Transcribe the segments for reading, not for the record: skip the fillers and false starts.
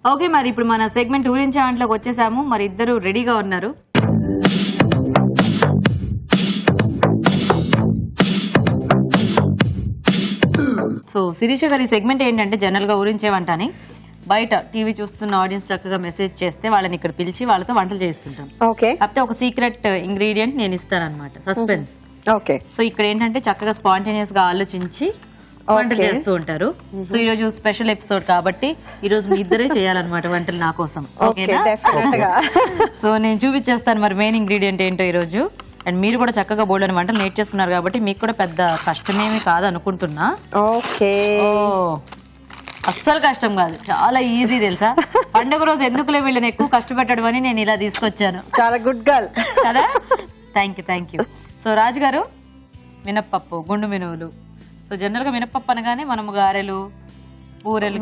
Okay, మరి ఇప్పుడు మన సెగ్మెంట్ ఊరించే వంటలోకి వచ్చేసాము. మరి ఇద్దరు రెడీగా ఉన్నారు. సో శిరీష గారి సెగ్మెంట్ ఏంటంటే జనరల్ గా ఊరించే వంట అని బయట టీవీ చూస్తున్న ఆడియన్స్ చక్కగా మెసేజ్ చేస్తే వాళ్ళని ఇక్కడ పిలిచి వాళ్ళతో వంటలు చేస్తుంటాం. ఓకే, కాకపోతే ఒక సీక్రెట్ ఇంగ్రీడియంట్ నేను ఇస్తాను అనమాట, సస్పెన్స్. ఓకే, సో ఇక్కడ ఏంటంటే చక్కగా స్పాంటేనియస్ గా ఆలోచించి వంటలు చేస్తూ ఉంటారు. సో ఈ రోజు స్పెషల్ ఎపిసోడ్ కాబట్టి ఈ రోజు మీ ఇద్దరే చేయాలన్నమాట వంటలు నా కోసం. ఓకేనా? సో నేను చూపించేస్తాను మరి మెయిన్ ఇంగ్రీడియంట్ ఏంటో ఈ రోజు. అండ్ మీరు కూడా చక్కగా బోల్డని వంటలు నేర్చేసుకున్నారు కాబట్టి మీకు కూడా పెద్ద కష్టమేమి కాదు అనుకుంటున్నా. ఓకే, అస్సలు కష్టం కాదు, చాలా ఈజీ తెలుసా. పండుగ రోజు ఎందుకులే వీళ్ళని ఎక్కువ కష్టపెట్టడం అని నేను ఇలా తీసుకొచ్చాను. చాలా గుడ్ గర్ల్ కదా. Thank you. సో రాజు గారు, మినప్పప్పు, గుండు మినువులు. సో జనరల్ గా మినప్పప్పు అనగానే మనము గారెలు, బూరెలు,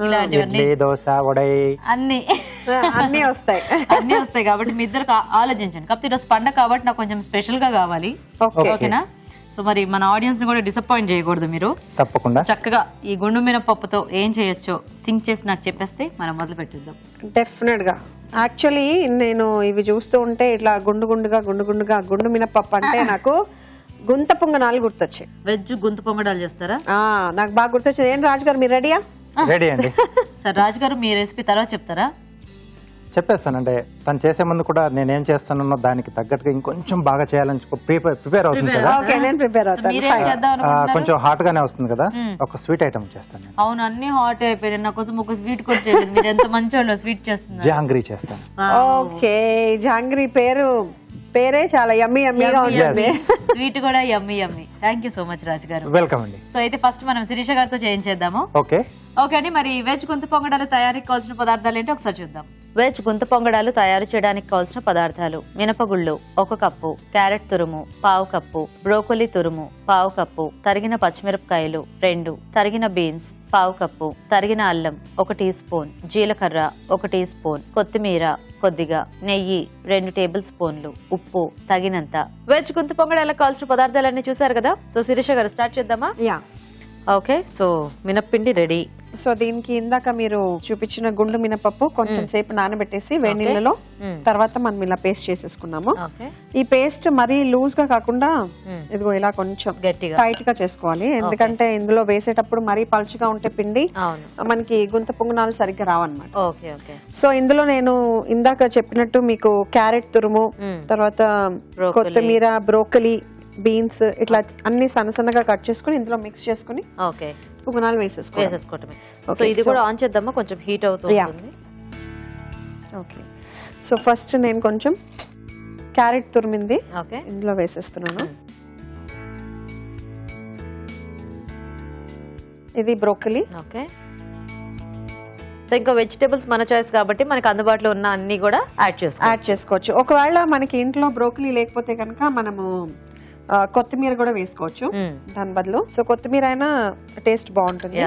ఇలాంటివన్నీ అన్ని అన్ని వస్తాయి అన్ని వస్తాయి కాబట్టి మీ ఇద్దరు ఆలోచించండి. కాకపోతే ఈరోజు పండగ కాబట్టి నాకు కొంచెం స్పెషల్ గా కావాలి. ఓకేనా? సో మరి మన ఆడియన్స్ ని కూడా డిసప్పాయింట్ చేయకూడదు మీరు. తప్పకుండా చక్కగా ఈ గుండు మినపప్పుతో ఏం చేయొచ్చో థింక్ చేసి నాకు చెప్పేస్తే మనం మొదలు పెట్టిద్దాం. డెఫినెట్ గా. యాక్చువల్లీ నేను ఇవి చూస్తూ ఉంటే ఇట్లా గుండుగా గుండు మినపప్పు అంటే నాకు గుంత పొంగనాలు గుర్తొచ్చాయి. వెజ్ గుంత పొంగడాలు చేస్తారా? నాకు బాగా గుర్తొచ్చింది. ఏం రాజు గారు, మీరు రెడీయా? రెడీ అండి. సార్ రాజు గారు, మీ రెసిపీ తర్వాత చెప్తారా? చెప్పేస్తాను. అంటే తను చేసే ముందు కూడా నేనేం చేస్తానో దానికి తగ్గట్టుగా ఇంకొంచెం బాగా చేయాలని ప్రిపేర్ అవుతుంది కదా. కొంచెం హాట్ గానే వస్తుంది కదా, ఒక స్వీట్ ఐటమ్ చేస్తాను నేను. అవును, అన్ని హాట్ అయిపోయాయి. నా కోసం ఒక స్వీట్ కూడా చేయలేదు. మీరు ఎంత మంచి వాళ్ళు, స్వీట్ చేస్తున్నారు. జాంగ్రీ చేస్తాను. ఓకే, జాంగ్రీ పేరే చాలా యమ్మీ యమ్మీగా ఉంటుంది. స్వీట్ కూడా యమ్మీ. థ్యాంక్ యూ సో మచ్ రాజు గారు. వెల్కమ్ అండి. సో అయితే ఫస్ట్ మనం శిరీష గారితో చేయించేద్దాము. ఓకే అండి. మరి వెజ్ గుంత పొంగడాలు తయారీకి కావాల్సిన పదార్థాలు ఏంటో ఒకసారి చూద్దాం. వెజ్ గుంత పొంగడాలు తయారు చేయడానికి కావాల్సిన పదార్థాలు: మినపగుళ్ళు 1 కప్పు, క్యారెట్ తురుము 1/2 కప్పు, బ్రోకొలీ తురుము 1/2 కప్పు, తరిగిన పచ్చిమిరపకాయలు 2, తరిగిన బీన్స్ 1/2 కప్పు, తరిగిన అల్లం 1 టీ స్పూన్, జీలకర్ర 1 టీ స్పూన్, కొత్తిమీర కొద్దిగా, నెయ్యి 2 టేబుల్ స్పూన్లు, ఉప్పు తగినంత. వెజ్ గుంత పొంగడాలకు కావాల్సిన పదార్థాలన్నీ చూసారు కదా. సో శిరీష గారు స్టార్ట్ చేద్దామా? యా. ఓకే, సో మినప్పిండి రెడీ. సో దీనికి ఇందాక మీరు చూపించిన గుండు మినపప్పు కొంచెం సేపు నానబెట్టేసి వేడి నీళ్ళలో తర్వాత మనం ఇలా పేస్ట్ చేసేసుకున్నాము. ఈ పేస్ట్ మరీ లూజ్ గా కాకుండా ఇదిగో ఇలా కొంచెం టైట్ గా చేసుకోవాలి. ఎందుకంటే ఇందులో వేసేటప్పుడు మరీ పలుచగా ఉంటే పిండి మనకి గుంత పొంగనాలు సరిగ్గా రావన్నమాట. సో ఇందులో నేను ఇందాక చెప్పినట్టు మీకు క్యారెట్ తురుము, తర్వాత కొత్తిమీర, బ్రోకలీ, బీన్స్ ఇట్లా అన్ని సన్నగా కట్ చేసుకుని ఇందులో మిక్స్ చేసుకుని పొంగనాలు వేసేసుకోవటమే. సో ఇది కూడా ఆన్ చేద్దామా, కొంచెం హీట్ అవుతుంది. ఓకే, సో ఫస్ట్ నేను కొంచెం క్యారెట్ తురిమింది ఇందులో వేసేస్తున్నాను. ఇది బ్రోకలీ. ఓకే, ఇంకా వెజిటేబుల్స్ మన చాయిస్ కాబట్టి మనకి అందుబాటులో ఉన్న అన్ని కూడా యాడ్ చేసుకోవచ్చు. ఒకవేళ మనకి ఇంట్లో బ్రోకలీ లేకపోతే కనుక మనము కొత్తిమీర కూడా వేసుకోవచ్చు దాని బదులు. సో కొత్తిమీర అయినా టేస్ట్ బాగుంటుంది.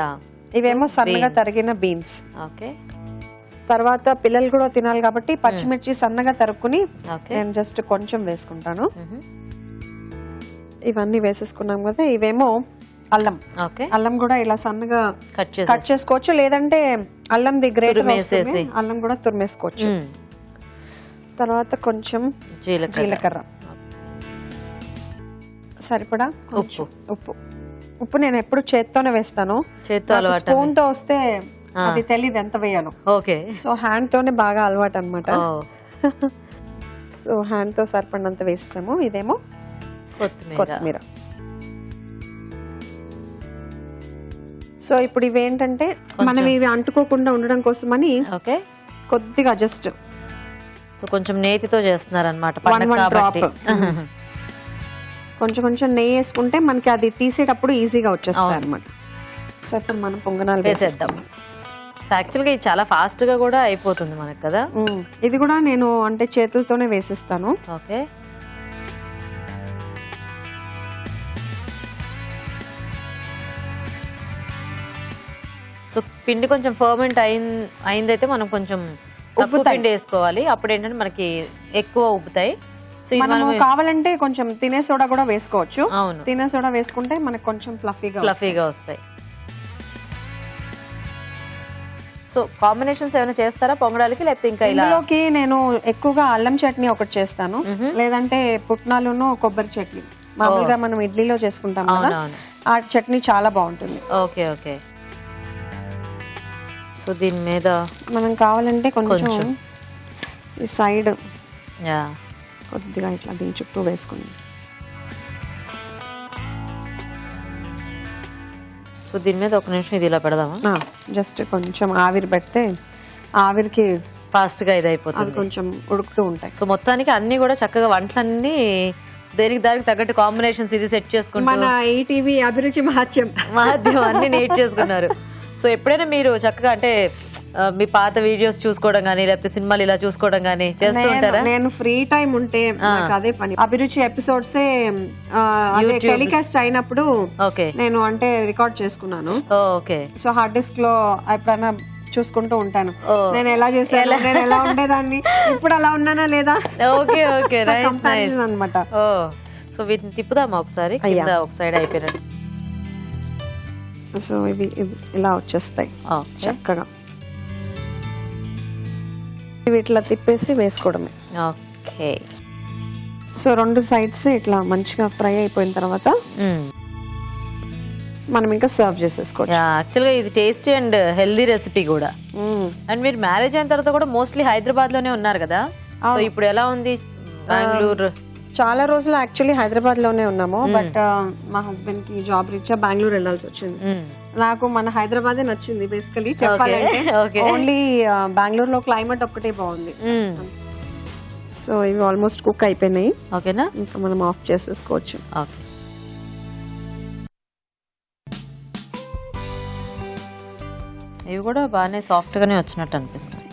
ఇవేమో సన్నగా తరిగిన బీన్స్. ఓకే, తర్వాత పిల్లలు కూడా తినాలి కాబట్టి పచ్చిమిర్చి సన్నగా తరుక్కుని నేను జస్ట్ కొంచెం వేసుకుంటాను. ఇవన్నీ వేసేసుకున్నాం కదా. ఇవేమో అల్లం. అల్లం కూడా ఇలా సన్నగా కట్ చేసుకోవచ్చు, లేదంటే అల్లం ది గ్రేటర్ అల్లం కూడా తురిమేసుకోవచ్చు. తర్వాత కొంచెం జీలకర్ర, సరిపడా ఉప్పు నేను ఎప్పుడు చేత్తోనే వేస్తాను. స్పూన్ తో వస్తే అది తెలీదు ఎంత వేయాలో. ఓకే, సో హ్యాండ్ తోనే బాగా అలవాటు అనమాట. సో హ్యాండ్ తో సరిపడినంత వేస్తాము. ఇదేమో కొత్తిమీర. సో ఇప్పుడు ఇవేంటంటే మనం ఇవి అంటుకోకుండా ఉండడం కోసమని కొద్దిగా జస్ట్ కొంచెం నేతితో చేస్తున్నారనమాట. కొంచెం నెయ్యి వేసుకుంటే మనకి అది తీసేటప్పుడు ఈజీగా వచ్చేస్తాయి అనమాట. సో ఇప్పుడు మనం పొంగనాలు వేసేద్దాం. యాక్చువల్గా ఇది చాలా ఫాస్ట్ గా కూడా అయిపోతుంది మనకి కదా. ఇది కూడా నేను అంటే చేతులతోనే వేసిస్తాను. ఓకే, సో పిండి కొంచెం ఫర్మెంట్ అయిందైతే మనం కొంచెం తక్కువ పిండి వేసుకోవాలి. అప్పుడు ఏంటంటే మనకి ఎక్కువ ఉబ్బుతాయి. మనం కావాలంటే కొంచెం తినే సోడా కూడా వేసుకోవచ్చు. తినే సోడా వేసుకుంటే మనకు కొంచెం ఫ్లఫీగా వస్తాయి. సో కాంబినేషన్స్ ఏమైనా చేస్తారా పొంగడాలకి, లేకపోతే ఇంకా ఇలా? ఇందులోకి నేను ఎక్కువగా అల్లం చట్నీ ఒకటి చేస్తాను, లేదంటే పుట్నాలును కొబ్బరి చట్నీ. మామూలుగా మనం ఇడ్లీలో చేసుకుంటాం కదా, ఆ చట్నీ చాలా బాగుంటుంది. Okay okay. సో దీని మీద మనం కావాలంటే కొంచెం ఈ సైడ్ యా కొద్దిగా ఇట్లా దీని చుట్టూ వేసుకుని, సో దీని మీద ఒక నిమిషం ఇది ఇలా పెడదామా? జస్ట్ కొంచెం ఆవిరి పెడితే ఆవిరికి ఫాస్ట్ గా ఇది అవి అయిపోతుంది. కొంచెం ఉడుకుతూ ఉంటాయి. సో మొత్తానికి అన్ని కూడా చక్కగా వంటలన్నీ దేనికి దానికి తగ్గట్టు కాంబినేషన్స్ ఇది సెట్ చేసుకుంటూ మన ఈటీవీ అభిరుచి మహత్యం మహత్యం అన్ని నేట్ చేసుకున్నారు. సో ఎప్పుడైనా మీరు చక్కగా అంటే మీ పాత వీడియోస్ చూసుకోవడం గానీ, లేకపోతే సినిమాలు ఇలా చూసుకోవడం గానీ చేస్తూ ఉంటారా? నేను ఫ్రీ టైం ఉంటే నాకు అదే పని. అభిరుచి ఎపిసోడ్స్ టెలికాస్ట్ అయినప్పుడు ఓకే నేను అంటే రికార్డ్ చేసుకున్నాను. ఓకే. సో హార్డ్ డిస్క్ లో ఎప్పుడైనా చూసుకుంటూ ఉంటాను నేను ఎలా చేసాను, నేను ఎలా ఉండేదాన్ని, ఇప్పుడు అలా ఉన్నానా లేదా. Okay okay. నైస్ నైస్ అన్నమాట. ఓ సో వీటిని తిప్పుదామా ఒకసారి, కింద ఒక సైడ్ అయిపోయినట్టు. సో ఇవి ఇలా వచ్చేస్తాయి చక్కగా. ఇట్లా తిప్పేసి వేసుకోవడమే. ఓకే. సో రెండు సైడ్స్ ఇట్లా మంచిగా ఫ్రై అయిపోయిన తర్వాత మనం ఇంకా సర్వ్ చేసేసుకోవచ్చు. యాక్చువల్గా ఇది టేస్టీ అండ్ హెల్దీ రెసిపీ కూడా. అండ్ మీరు మ్యారేజ్ అయిన తర్వాత కూడా మోస్ట్లీ హైదరాబాద్ లోనే ఉన్నారు కదా, సో ఇప్పుడు ఎలా ఉంది బెంగళూరు? చాలా రోజులు యాక్చువల్లీ హైదరాబాద్ లోనే ఉన్నాము, బట్ మా హస్బెండ్ కి జాబ్ రీత్యా బెంగళూరు వెళ్ళాల్సి వచ్చింది. నాకు మన హైదరాబాదే నచ్చింది బేసికలీ చెప్పాలంటే. ఓన్లీ బెంగళూరులో క్లైమేట్ ఒక్కటే బాగుంది. సో ఇవి ఆల్మోస్ట్ కుక్ అయిపోయినాయి. ఓకేనా, ఇంకా మనం ఆఫ్ చేసేసుకోవచ్చు. ఓకే. ఇవి కూడా బాగానే సాఫ్ట్ గానే వచ్చినట్టు అనిపిస్తుంది.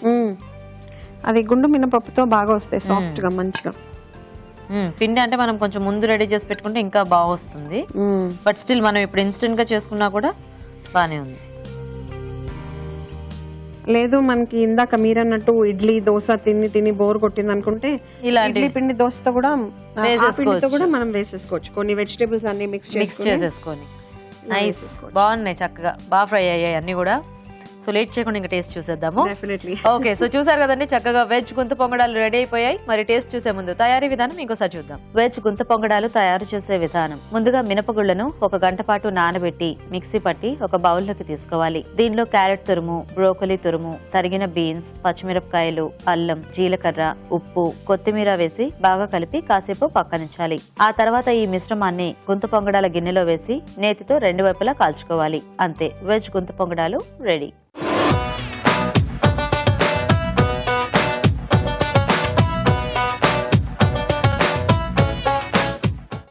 అది గుండు మినపప్పుతో బాగా వస్తాయి సాఫ్ట్ గా మంచిగా. పిండి అంటే మనం కొంచెం ముందు రెడీ చేసి పెట్టుకుంటే ఇంకా బాగా వస్తుంది, బట్ స్టిల్ మనం ఇప్పుడు ఇన్స్టెంట్ గా చేసుకున్నా కూడా బానే ఉంది. లేదు మనకి ఇందాక మీరన్నట్టు ఇడ్లీ దోశ తిని తిని బోర్ కొట్టింది అనుకుంటే ఇడ్లీ పిండి దోశతో కూడా మనం వేసేసుకోవచ్చు. కొన్ని వెజిటేబుల్స్ అన్ని మిక్స్ చేసేసుకొని. నైస్, బాగున్నాయి, చక్కగా బాగా ఫ్రై అయ్యాయి అన్ని కూడా. సో లేట్ చేయకుండా ఇంకా టేస్ట్ చూసేద్దాము. ఓకే, సో చూసారు కదండి, చక్కగా వెజ్ గుంత పొంగడాలు రెడీ అయిపోయాయి. మరి టేస్ట్ చూసే ముందు తయారీ విధానం ఇంకోసారి చూద్దాం. వెజ్ గుంత పొంగడాలు తయారు చేసే విధానం. ముందుగా మినపగుళ్లను 1 గంట పాటు నానబెట్టి మిక్సీ పట్టి ఒక బౌల్లోకి తీసుకోవాలి. దీనిలో క్యారెట్ తురుము, బ్రోకలీ తురుము, తరిగిన బీన్స్, పచ్చిమిరపకాయలు, అల్లం, జీలకర్ర, ఉప్పు, కొత్తిమీర వేసి బాగా కలిపి కాసేపు పక్కనుంచాలి. ఆ తర్వాత ఈ మిశ్రమాన్ని గుంత పొంగడాల గిన్నెలో వేసి నేతితో 2 వైపులా కాల్చుకోవాలి. అంతే, వెజ్ గుంత పొంగడాలు రెడీ.